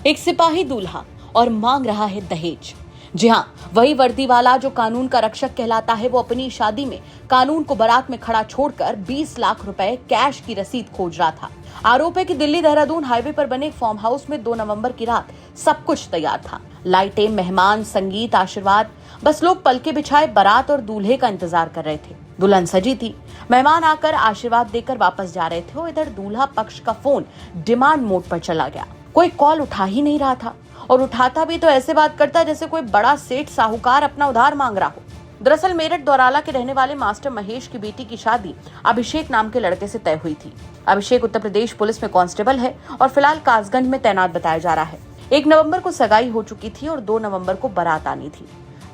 एक सिपाही दूल्हा और मांग रहा है दहेज। जी हाँ, वही वर्दी वाला जो कानून का रक्षक कहलाता है, वो अपनी शादी में कानून को बारात में खड़ा छोड़कर 20 लाख रुपए कैश की रसीद खोज रहा था। आरोप है कि दिल्ली देहरादून हाईवे पर बने एक फार्म हाउस में 2 नवंबर की रात सब कुछ तैयार था। लाइटें, मेहमान, संगीत, आशीर्वाद, बस लोग पलके बिछाए बारात और दूल्हे का इंतजार कर रहे थे। दुल्हन सजी थी, मेहमान आकर आशीर्वाद देकर वापस जा रहे थे और इधर दूल्हा पक्ष का फोन डिमांड मोड पर चला गया। कोई कॉल उठा ही नहीं रहा था, और उठाता भी तो ऐसे बात करता जैसे कोई बड़ा सेठ साहूकार अपना उधार मांग रहा हो। दरअसल मेरठ दौराला के रहने वाले मास्टर महेश की बेटी की शादी अभिषेक नाम के लड़के से तय हुई थी। अभिषेक उत्तर प्रदेश पुलिस में कांस्टेबल है और फिलहाल कासगंज में तैनात बताया जा रहा है। 1 नवंबर को सगाई हो चुकी थी और 2 नवंबर को बारात आनी थी,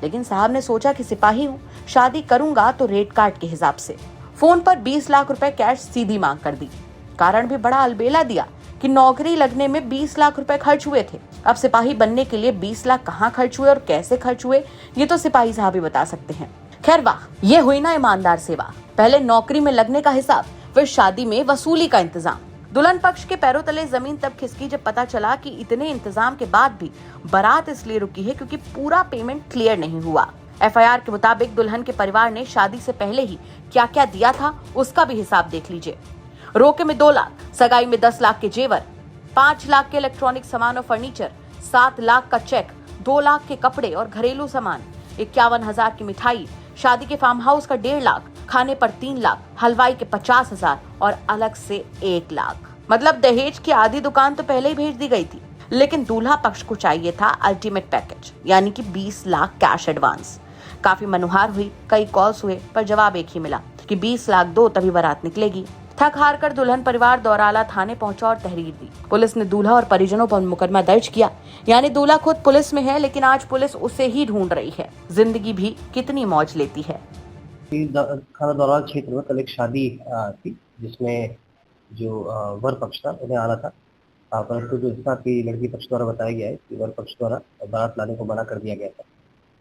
लेकिन साहब ने सोचा कि सिपाही हूँ, शादी करूंगा तो रेट कार्ड के हिसाब से। फोन पर 20 लाख रुपए कैश सीधी मांग कर दी। कारण भी बड़ा अलबेला दिया कि नौकरी लगने में 20 लाख रुपए खर्च हुए थे। अब सिपाही बनने के लिए 20 लाख कहाँ खर्च हुए और कैसे खर्च हुए, ये तो सिपाही साहब ही बता सकते हैं। खैर वाह, ये हुई ना ईमानदार सेवा। पहले नौकरी में लगने का हिसाब, फिर शादी में वसूली का इंतजाम। दुल्हन पक्ष के पैरों तले जमीन तब खिसकी जब पता चला कि इतने इंतजाम के बाद भी बारात इसलिए रुकी है क्योंकि पूरा पेमेंट क्लियर नहीं हुआ। एफआईआर के मुताबिक दुल्हन के परिवार ने शादी से पहले ही क्या क्या दिया था उसका भी हिसाब देख लीजिए। रोके में 2 लाख, सगाई में 10 लाख के जेवर, 5 लाख के इलेक्ट्रॉनिक सामान और फर्नीचर, 7 लाख का चेक, 2 लाख के कपड़े और घरेलू सामान, 51,000 की मिठाई, शादी के फार्म हाउस का 1.5 लाख, खाने पर 3 लाख, हलवाई के 50,000 और अलग से 1 लाख। मतलब दहेज की आधी दुकान तो पहले ही भेज दी गई थी, लेकिन दूल्हा पक्ष को चाहिए था अल्टीमेट पैकेज, यानी कि 20 लाख कैश एडवांस। काफी मनुहार हुई, कई कॉल्स हुए, पर जवाब एक ही मिला कि 20 लाख दो तभी बारात निकलेगी। थक हार कर दुल्हन परिवार दौराला थाने पहुंचा और तहरीर दी। पुलिस ने दूल्हा और परिजनों पर मुकदमा दर्ज किया। यानी दूल्हा खुद पुलिस में है, लेकिन आज पुलिस उसे ही ढूंढ रही है। जिंदगी भी कितनी मौज लेती है। खाना दौरान क्षेत्र में कल एक शादी थी, जिसमें जो वर पक्ष था उन्हें आना था, परंतु जो इसका की लड़की पक्ष द्वारा बताया गया है कि वर पक्ष द्वारा बारात लाने को मना कर दिया गया था।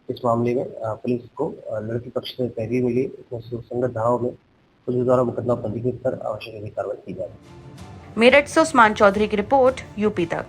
इस मामले में पुलिस को लड़की पक्ष से तहरीर मिली, संगत धाराओं में पुलिस द्वारा मुकदमा पंजीकृत कर आवश्यक कार्रवाई की जाएगी। मेरठ से उस्मान चौधरी की रिपोर्ट, यूपी तक।